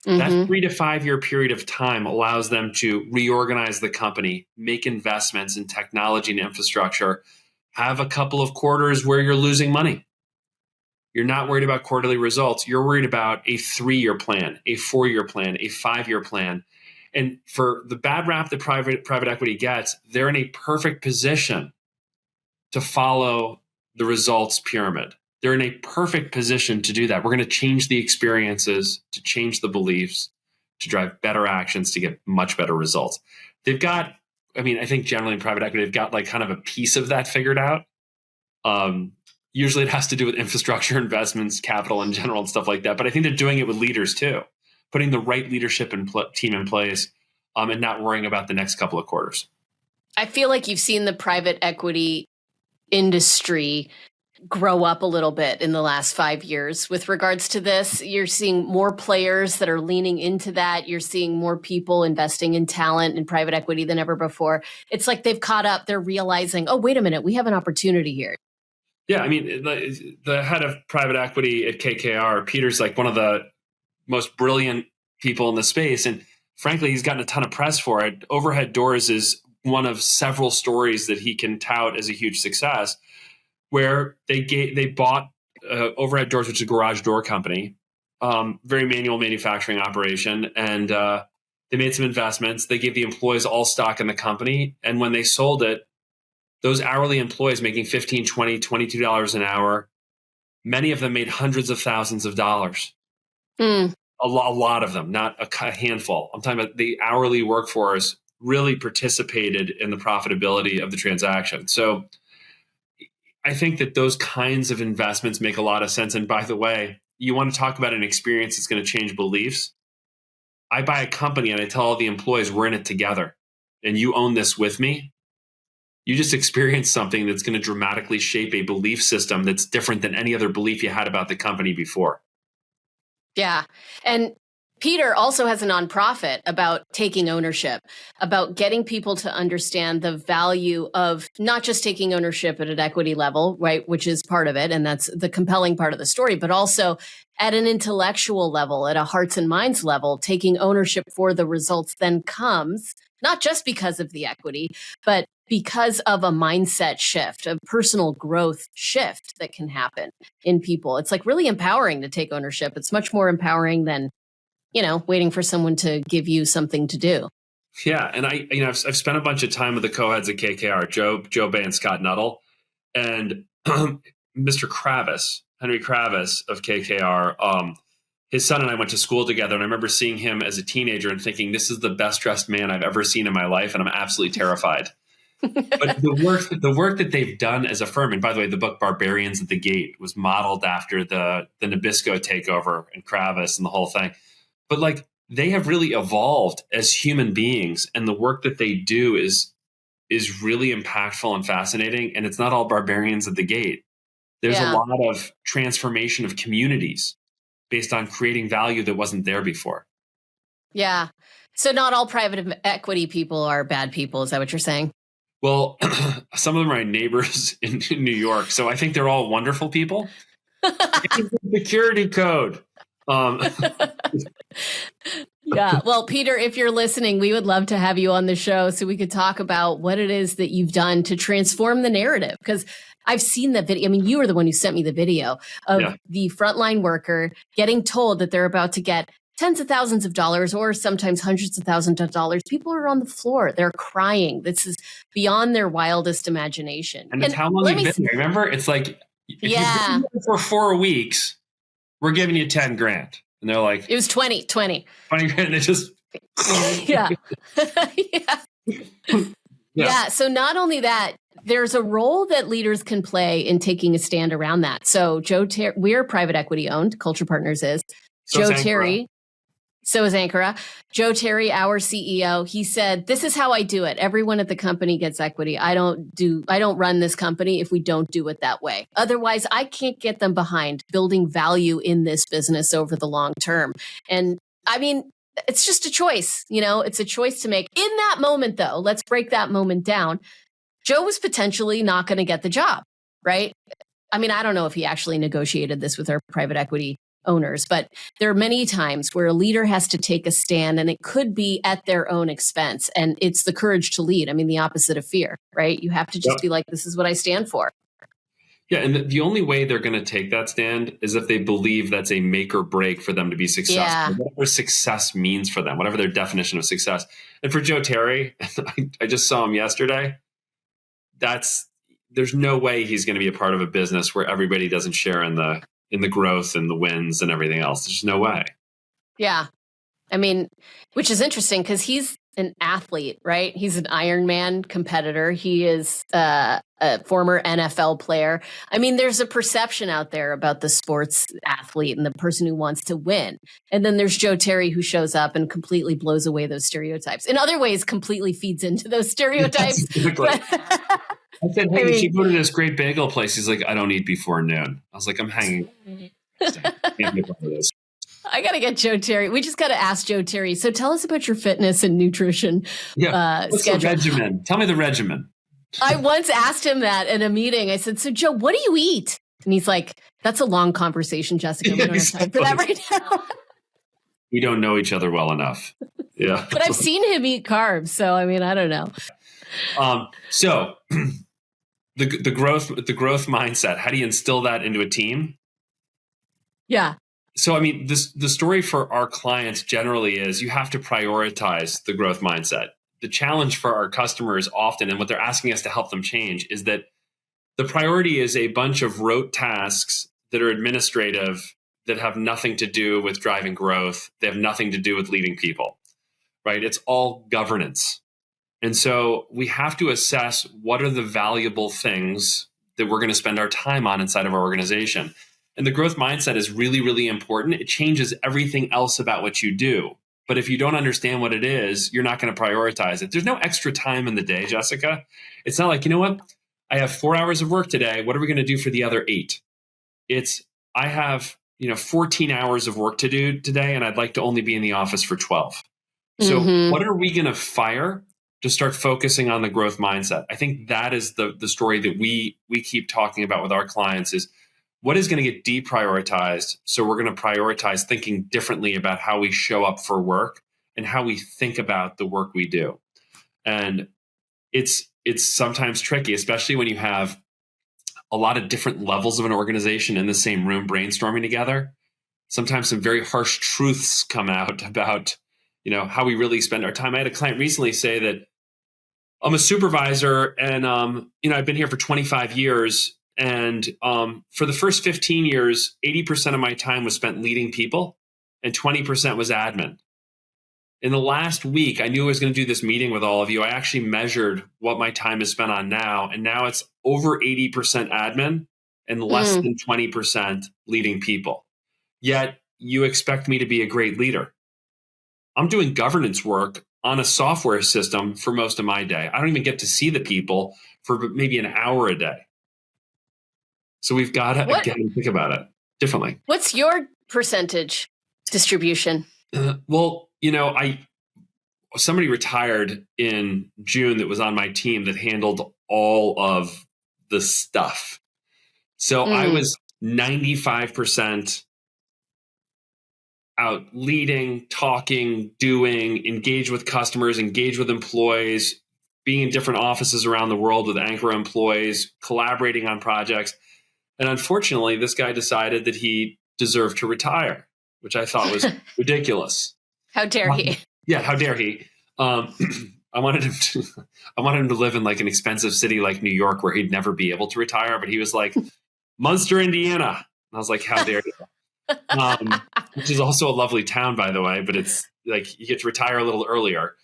Mm-hmm. That 3 to 5 year period of time allows them to reorganize the company, make investments in technology and infrastructure, have a couple of quarters where you're losing money. You're not worried about quarterly results. You're worried about a 3-year plan, a 4-year plan, a 5-year plan. And for the bad rap that private equity gets, they're in a perfect position to follow the results pyramid. They're in a perfect position to do that. We're going to change the experiences, to change the beliefs, to drive better actions, to get much better results. They've got, I think generally in private equity, they've got like kind of a piece of that figured out. Usually it has to do with infrastructure investments, capital in general, and stuff like that. But I think they're doing it with leaders too, putting the right leadership and team in place and not worrying about the next couple of quarters. I feel like you've seen the private equity industry grow up a little bit in the last 5 years with regards to this. You're seeing more players that are leaning into that. You're seeing more people investing in talent and private equity than ever before. It's like they've caught up. They're realizing, oh, wait a minute, we have an opportunity here. Yeah, the head of private equity at KKR, Peter's like one of the most brilliant people in the space. And frankly, he's gotten a ton of press for it. Overhead Doors is one of several stories that he can tout as a huge success, where they bought Overhead Doors, which is a garage door company, very manual manufacturing operation, and they made some investments. They gave the employees all stock in the company, and when they sold it, those hourly employees making $15, $20, $22 an hour, many of them made hundreds of thousands of dollars. A lot of them, not a handful. I'm talking about the hourly workforce really participated in the profitability of the transaction. So I think that those kinds of investments make a lot of sense. And by the way, you want to talk about an experience that's going to change beliefs? I buy a company and I tell all the employees, we're in it together and you own this with me. You just experienced something that's going to dramatically shape a belief system that's different than any other belief you had about the company before. Yeah. And Peter also has a nonprofit about taking ownership, about getting people to understand the value of not just taking ownership at an equity level, right, which is part of it, and that's the compelling part of the story, but also at an intellectual level, at a hearts and minds level, taking ownership for the results then comes, not just because of the equity, but because of a mindset shift, a personal growth shift that can happen in people. It's like really empowering to take ownership. It's much more empowering than waiting for someone to give you something to do. Yeah. And I've spent a bunch of time with the co-heads at KKR, Joe Bay and Scott Nuttall, and Mr. Kravis, Henry Kravis of KKR. His son and I went to school together, and I remember seeing him as a teenager and thinking, this is the best dressed man I've ever seen in my life. And I'm absolutely terrified. But the work that they've done as a firm, and by the way, the book Barbarians at the Gate was modeled after the Nabisco takeover and Kravis and the whole thing. But like, they have really evolved as human beings, and the work that they do is really impactful and fascinating. And it's not all barbarians at the gate. There's a lot of transformation of communities based on creating value that wasn't there before. Yeah. So not all private equity people are bad people. Is that what you're saying? Well, some of them are my neighbors in New York, so I think they're all wonderful people. Security code. Yeah. Well, Peter, if you're listening, we would love to have you on the show so we could talk about what it is that you've done to transform the narrative. Because I've seen the video. I mean, you were the one who sent me the video of the frontline worker getting told that they're about to get tens of thousands of dollars or sometimes hundreds of thousands of dollars. People are on the floor. They're crying. This is beyond their wildest imagination. And it's how long you've been there. Remember, it's like, if you've been there for 4 weeks, we're giving you 10 grand. And they're like, it was 20 grand. And it just, yeah. Yeah. So not only that, there's a role that leaders can play in taking a stand around that. So we're private equity owned, Culture Partners is. Joe Terry. So is Ankara. Joe Terry, our CEO, he said, this is how I do it. Everyone at the company gets equity. I don't run this company if we don't do it that way. Otherwise, I can't get them behind building value in this business over the long term. And I mean, it's just a choice, it's a choice to make. In that moment, though, let's break that moment down. Joe was potentially not going to get the job, right? I mean, I don't know if he actually negotiated this with our private equity owners, but there are many times where a leader has to take a stand, and it could be at their own expense. And it's the courage to lead. I mean, the opposite of fear, right? You have to just be like, this is what I stand for. Yeah. And the only way they're going to take that stand is if they believe that's a make or break for them to be successful. Yeah. Whatever success means for them, whatever their definition of success. And for Joe Terry, I just saw him yesterday. There's no way he's going to be a part of a business where everybody doesn't share in the growth and the wins and everything else. There's no way. Yeah. I mean, which is interesting because he's an athlete, right? He's an Ironman competitor. He is a former NFL player. I mean, there's a perception out there about the sports athlete and the person who wants to win. And then there's Joe Terry who shows up and completely blows away those stereotypes. In other ways, completely feeds into those stereotypes. I said, hey, you should go to this great bagel place. He's like, I don't eat before noon. I was like, I'm hanging. I got to get Joe Terry. We just got to ask Joe Terry. So tell us about your fitness and nutrition What's schedule. The regimen? Tell me the regimen. I once asked him that in a meeting. I said, so Joe, what do you eat? And he's like, that's a long conversation, Jessica. We don't have time for that right now. We don't know each other well enough. Yeah. But I've seen him eat carbs. So, I mean, I don't know. So the growth mindset, how do you instill that into a team? Yeah. So, I mean, the story for our clients generally is you have to prioritize the growth mindset. The challenge for our customers often, and what they're asking us to help them change, is that the priority is a bunch of rote tasks that are administrative, that have nothing to do with driving growth. They have nothing to do with leading people, right? It's all governance. And so we have to assess what are the valuable things that we're going to spend our time on inside of our organization. And the growth mindset is really, really important. It changes everything else about what you do. But if you don't understand what it is, you're not going to prioritize it. There's no extra time in the day, Jessica. It's not like, you know what? I have 4 hours of work today. What are we going to do for the other 8? It's, I have 14 hours of work to do today, and I'd like to only be in the office for 12. So Mm-hmm. what are we going to fire to start focusing on the growth mindset? I think that is the story that we keep talking about with our clients is what is going to get deprioritized. So we're going to prioritize thinking differently about how we show up for work and how we think about the work we do. And it's sometimes tricky, especially when you have a lot of different levels of an organization in the same room brainstorming together. Sometimes some very harsh truths come out about, how we really spend our time. I had a client recently say that I'm a supervisor and, I've been here for 25 years. And for the first 15 years, 80% of my time was spent leading people and 20% was admin. In the last week, I knew I was going to do this meeting with all of you. I actually measured what my time is spent on now. And now it's over 80% admin and less than 20% leading people. Yet you expect me to be a great leader. I'm doing governance work on a software system for most of my day. I don't even get to see the people for maybe an hour a day. So we've got to, again, think about it differently. What's your percentage distribution? Somebody retired in June that was on my team that handled all of the stuff. So I was 95% out leading, talking, doing, engage with customers, engage with employees, being in different offices around the world with anchor employees, collaborating on projects. And unfortunately, this guy decided that he deserved to retire, which I thought was ridiculous. How dare he? Yeah, how dare he? I wanted him to live in like an expensive city like New York where he'd never be able to retire. But he was like, Munster, Indiana. And I was like, how dare you? Which is also a lovely town, by the way, but it's like you get to retire a little earlier.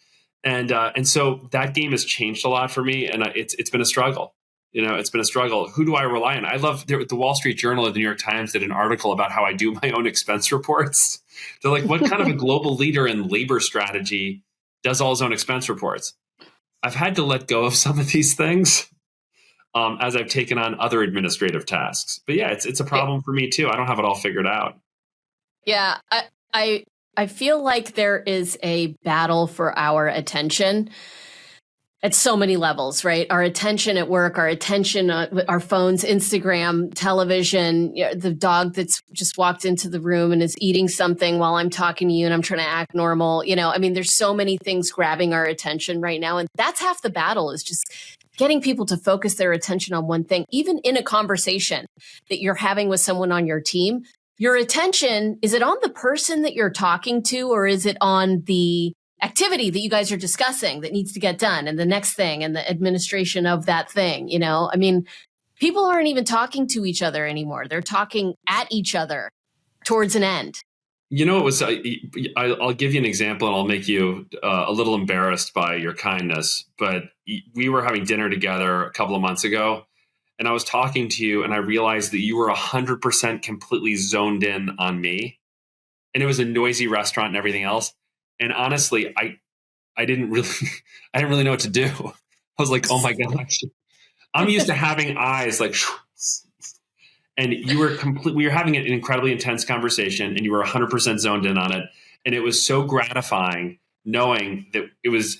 And so that game has changed a lot for me. And it's been a struggle. It's been a struggle. Who do I rely on? I love the Wall Street Journal or the New York Times did an article about how I do my own expense reports. They're like, what kind of a global leader in labor strategy does all his own expense reports? I've had to let go of some of these things as I've taken on other administrative tasks. But yeah, it's a problem for me too. I don't have it all figured out. Yeah, I feel like there is a battle for our attention at so many levels, right? Our attention at work, our attention, our phones, Instagram, television, the dog that's just walked into the room and is eating something while I'm talking to you and I'm trying to act normal. There's so many things grabbing our attention right now. And that's half the battle is just getting people to focus their attention on one thing. Even in a conversation that you're having with someone on your team, your attention, is it on the person that you're talking to or is it on the activity that you guys are discussing that needs to get done and the next thing and the administration of that thing? People aren't even talking to each other anymore. They're talking at each other towards an end. I'll give you an example and I'll make you a little embarrassed by your kindness, but we were having dinner together a couple of months ago and I was talking to you and I realized that you were 100% completely zoned in on me and it was a noisy restaurant and everything else. And honestly, I didn't really know what to do. I was like, oh my gosh, I'm used to having eyes like, and we were having an incredibly intense conversation and you were 100% zoned in on it. And it was so gratifying knowing that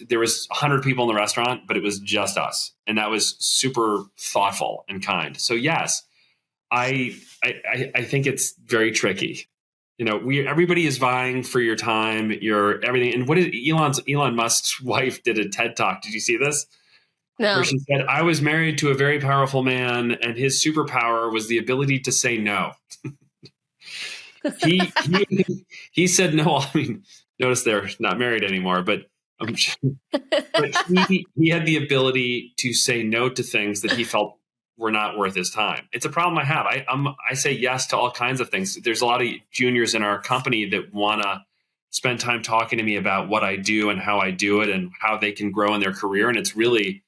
there was 100 people in the restaurant, but it was just us. And that was super thoughtful and kind. So yes, I think it's very tricky. Everybody is vying for your time, your everything. And what did Elon Musk's wife did a TED Talk? Did you see this? No. Where she said, I was married to a very powerful man and his superpower was the ability to say no. He said no. I mean, notice they're not married anymore, but he had the ability to say no to things that he felt were not worth his time. It's a problem I have. I say yes to all kinds of things. There's a lot of juniors in our company that want to spend time talking to me about what I do and how I do it and how they can grow in their career. And it's really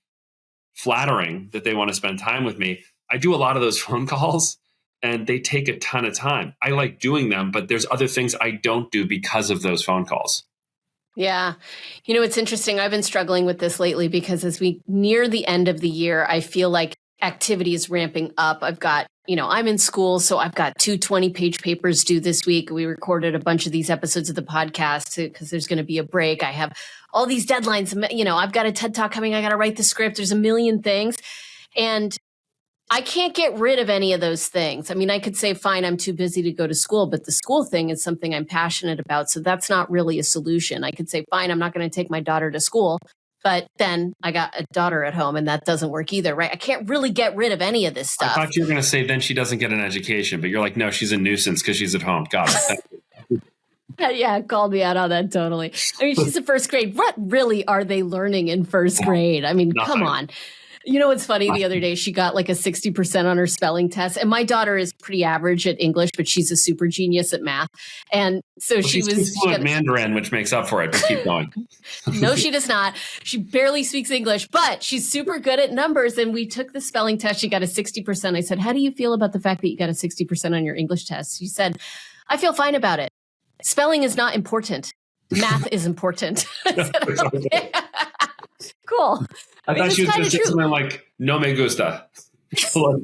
flattering that they want to spend time with me. I do a lot of those phone calls and they take a ton of time. I like doing them, but there's other things I don't do because of those phone calls. Yeah. It's interesting. I've been struggling with this lately because as we near the end of the year, I feel like activity is ramping up. I've got, I'm in school, so I've got 2 20-page papers due this week. We recorded a bunch of these episodes of the podcast because there's going to be a break. I have all these deadlines. I've got a TED Talk coming. I got to write the script. There's a million things. And I can't get rid of any of those things. I mean, I could say, fine, I'm too busy to go to school, but the school thing is something I'm passionate about. So that's not really a solution. I could say, fine, I'm not going to take my daughter to school, but then I got a daughter at home and that doesn't work either, right? I can't really get rid of any of this stuff. I thought you were going to say, then she doesn't get an education, but you're like, no, she's a nuisance because she's at home. Got it. Yeah, called me out on that totally. I mean, she's in first grade. What really are they learning in first grade? I mean, come on. You know what's funny? The other day, she got like a 60% on her spelling test. And my daughter is pretty average at English, but she's a super genius at math. And so she's fluent Mandarin, which makes up for it. But keep going. No, she does not. She barely speaks English, but she's super good at numbers. And we took the spelling test. She got a 60%. I said, how do you feel about the fact that you got a 60% on your English test? She said, I feel fine about it. Spelling is not important. Math is important. I said, okay. Cool. I thought she was going to say something like, no me gusta. I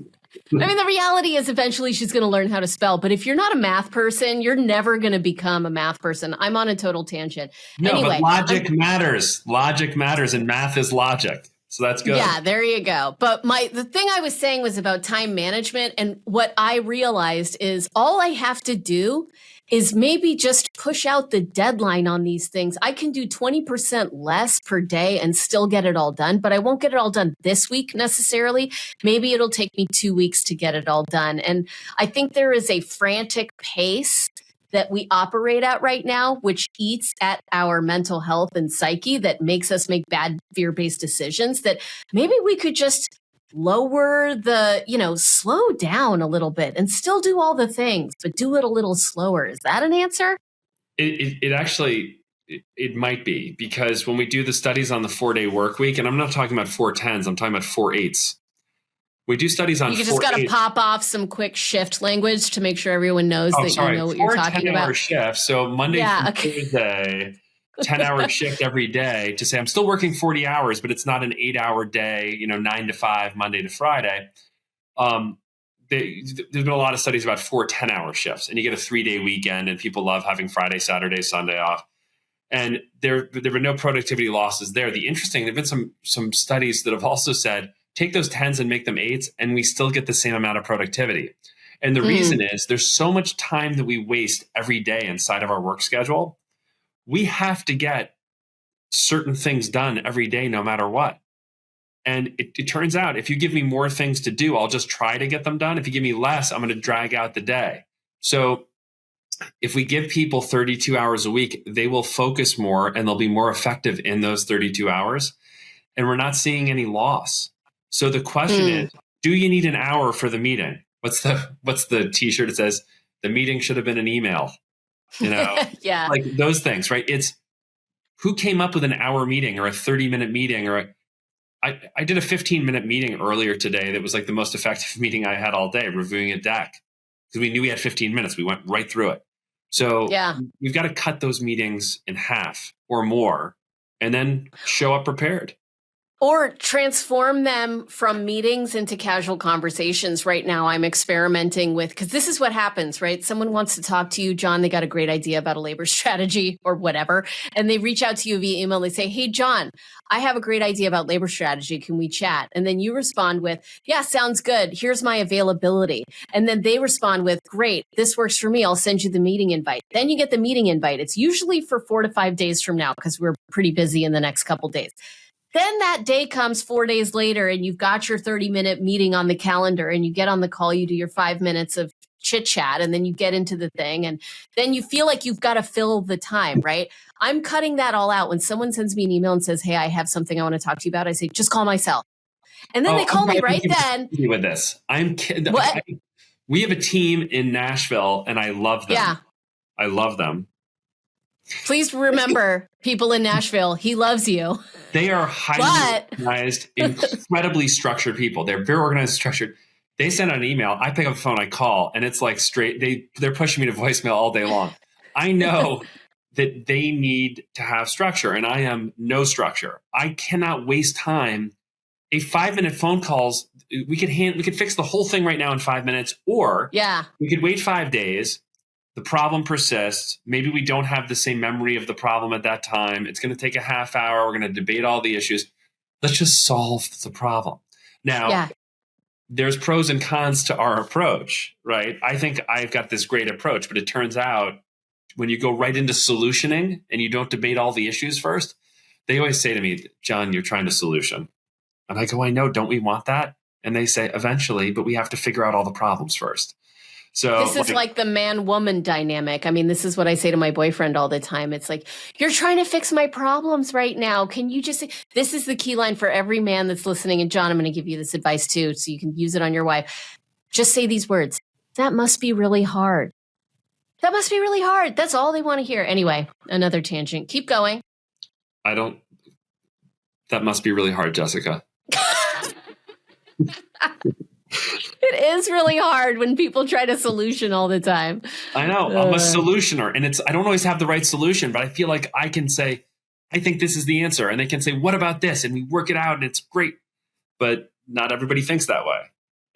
mean, the reality is eventually she's going to learn how to spell. But if you're not a math person, you're never going to become a math person. I'm on a total tangent. No, anyway, but logic matters. Logic matters, and math is logic. So that's good. Yeah, there you go. But the thing I was saying was about time management. And what I realized is all I have to do is maybe just push out the deadline on these things. I can do 20% less per day and still get it all done, but I won't get it all done this week necessarily. Maybe it'll take me 2 weeks to get it all done. And I think there is a frantic pace that we operate at right now, which eats at our mental health and psyche, that makes us make bad fear-based decisions, that maybe we could just lower the, slow down a little bit and still do all the things, but do it a little slower. Is that an answer? It actually might be, because when we do the studies on the 4-day work week, and I'm not talking about 4 10s, I'm talking about 4 8s. We do studies on. You just got to pop off some quick shift language to make sure everyone knows you know what you're talking about. 10-hour shifts. So Monday through Thursday, 10-hour shift every day, to say I'm still working 40 hours, but it's not an 8-hour day, 9 to 5, Monday to Friday. There's been a lot of studies about 4 10-hour shifts, and you get a 3-day weekend, and people love having Friday, Saturday, Sunday off. And there were no productivity losses there. There have been some studies that have also said, take those 10s and make them 8s, and we still get the same amount of productivity. And the reason is there's so much time that we waste every day inside of our work schedule. We have to get certain things done every day, no matter what. And it turns out, if you give me more things to do, I'll just try to get them done. If you give me less, I'm going to drag out the day. So if we give people 32 hours a week, they will focus more and they'll be more effective in those 32 hours. And we're not seeing any loss. So the question is, do you need an hour for the meeting? What's the t-shirt that says the meeting should have been an email? Yeah. Like those things, right? It's who came up with an hour meeting or a 30-minute meeting, or I did a 15-minute meeting earlier today that was like the most effective meeting I had all day, reviewing a deck, because we knew we had 15 minutes. We went right through it. So we've got to cut those meetings in half or more and then show up prepared. Or transform them from meetings into casual conversations. Right now, I'm experimenting with, because this is what happens, right? Someone wants to talk to you, John, they got a great idea about a labor strategy or whatever. And they reach out to you via email. They say, hey, John, I have a great idea about labor strategy. Can we chat? And then you respond with, yeah, sounds good. Here's my availability. And then they respond with, great, this works for me. I'll send you the meeting invite. Then you get the meeting invite. It's usually for 4 to 5 days from now, because we're pretty busy in the next couple days. Then that day comes 4 days later and you've got your 30-minute meeting on the calendar, and you get on the call, you do your 5 minutes of chit chat, and then you get into the thing, and then you feel like you've got to fill the time, right? I'm cutting that all out. When someone sends me an email and says, hey, I have something I want to talk to you about, I say, just call myself. And then they call me right then. With this, I'm kidding. What? We have a team in Nashville, and I love them. Yeah. I love them. Please remember, people in Nashville, he loves you. They are highly organized, incredibly structured people. They're very organized, structured. They send out an email. I pick up the phone, I call, and it's like straight. They're pushing me to voicemail all day long. I know that they need to have structure, and I am no structure. I cannot waste time. A 5-minute phone calls we could fix the whole thing right now in 5 minutes, or we could wait 5 days. The problem persists. Maybe we don't have the same memory of the problem at that time. It's going to take a half hour. We're going to debate all the issues. Let's just solve the problem. Now, there's pros and cons to our approach, right? I think I've got this great approach, but it turns out when you go right into solutioning and you don't debate all the issues first, they always say to me, John, you're trying to solution. And I go, I know, don't we want that? And they say, eventually, but we have to figure out all the problems first. So this is like the man-woman dynamic. I mean, this is what I say to my boyfriend all the time. It's like, you're trying to fix my problems right now. Can you just say, this is the key line for every man that's listening. And John, I'm going to give you this advice too, so you can use it on your wife. Just say these words. That must be really hard. That must be really hard. That's all they want to hear. Anyway, another tangent. Keep going. That must be really hard, Jessica. It is really hard when people try to solution all the time. I know. I'm a solutioner, and I don't always have the right solution, but I feel like I can say, I think this is the answer. And they can say, what about this? And we work it out and it's great. But not everybody thinks that way.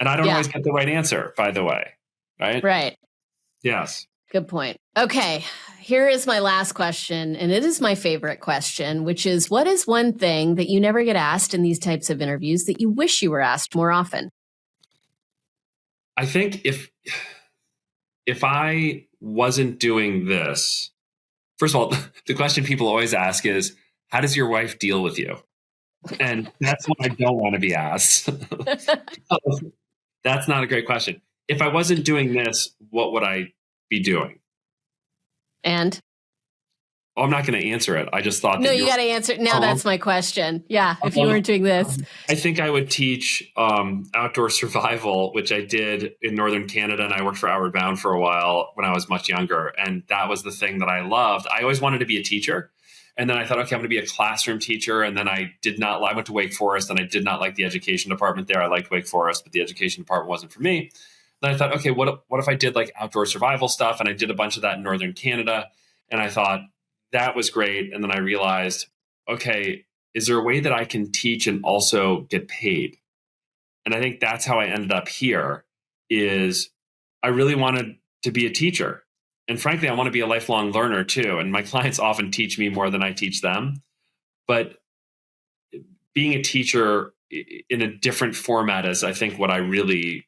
And I don't always get the right answer, by the way. Right? Right. Yes. Good point. Okay. Here is my last question, and it is my favorite question, which is, what is one thing that you never get asked in these types of interviews that you wish you were asked more often? I think if I wasn't doing this, first of all, the question people always ask is, how does your wife deal with you? And that's what I don't want to be asked. That's not a great question. If I wasn't doing this, what would I be doing? And? Oh, I'm not going to answer it. I just thought No, you got to answer. Now that's my question. Yeah, if you weren't doing this. I think I would teach outdoor survival, which I did in Northern Canada, and I worked for Outward Bound for a while when I was much younger. And that was the thing that I loved. I always wanted to be a teacher. And then I thought, okay, I'm going to be a classroom teacher. And then I went to Wake Forest, and I did not like the education department there. I liked Wake Forest, but the education department wasn't for me. Then I thought, okay, what if I did like outdoor survival stuff? And I did a bunch of that in Northern Canada. And I thought, that was great. And then I realized, okay, is there a way that I can teach and also get paid? And I think that's how I ended up here. Is I really wanted to be a teacher. And frankly, I want to be a lifelong learner too. And my clients often teach me more than I teach them. But being a teacher in a different format is, I think, what I really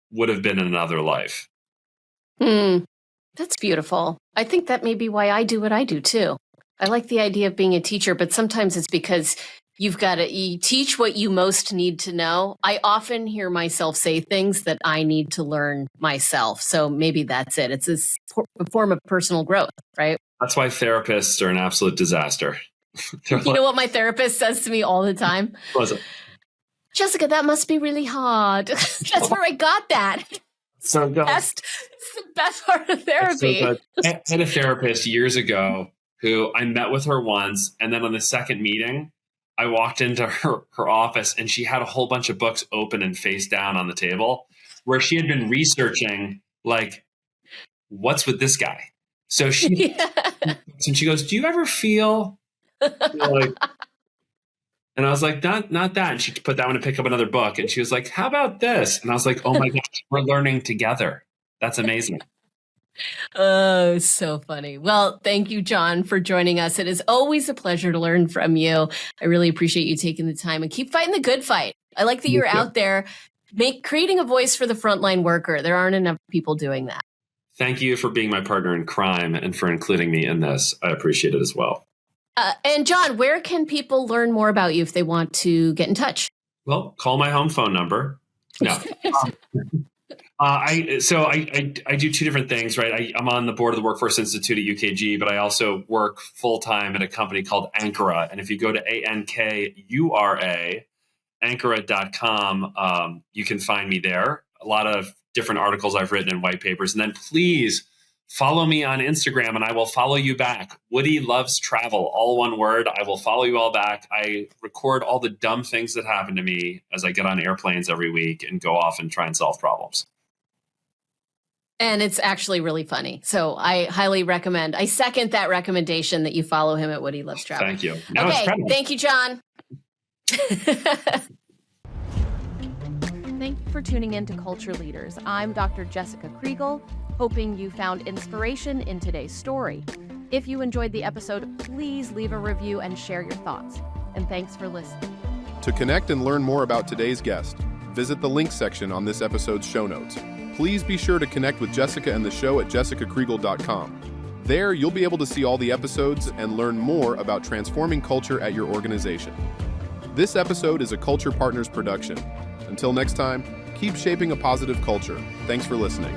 would have been in another life. That's beautiful. I think that may be why I do what I do too. I like the idea of being a teacher, but sometimes it's because you teach what you most need to know. I often hear myself say things that I need to learn myself. So maybe that's it. It's a form of personal growth, right? That's why therapists are an absolute disaster. You know what my therapist says to me all the time? What was it? Jessica, that must be really hard. That's where I got that. So good. It's the best part of therapy. So I had a therapist years ago who I met with her once. And then on the second meeting, I walked into her office and she had a whole bunch of books open and face down on the table where she had been researching, like, what's with this guy? So she goes, do you ever feel like, and I was like, not that. And she put that one to pick up another book. And she was like, how about this? And I was like, oh my gosh, we're learning together. That's amazing. Oh, so funny. Well, thank you, John, for joining us. It is always a pleasure to learn from you. I really appreciate you taking the time, and keep fighting the good fight. I like that you're out there creating a voice for the frontline worker. There aren't enough people doing that. Thank you for being my partner in crime and for including me in this. I appreciate it as well. And John, where can people learn more about you if they want to get in touch? Well, call my home phone number. No. I do two different things, right? I'm on the board of the Workforce Institute at UKG, but I also work full-time at a company called Ankura. And if you go to Ankura, Ankura.com, you can find me there. A lot of different articles I've written and white papers. And then please follow me on Instagram and I will follow you back. Woody Loves Travel, all one word. I will follow you all back. I record all the dumb things that happen to me as I get on airplanes every week and go off and try and solve problems. And it's actually really funny. So I highly recommend. I second that recommendation that you follow him at Woody Loves Travel. Thank you. Okay. Thank you, John. Thank you for tuning in to Culture Leaders. I'm Dr. Jessica Kriegel, hoping you found inspiration in today's story. If you enjoyed the episode, please leave a review and share your thoughts. And thanks for listening. To connect and learn more about today's guest, visit the links section on this episode's show notes. Please be sure to connect with Jessica and the show at jessicakriegel.com. There, you'll be able to see all the episodes and learn more about transforming culture at your organization. This episode is a Culture Partners production. Until next time, keep shaping a positive culture. Thanks for listening.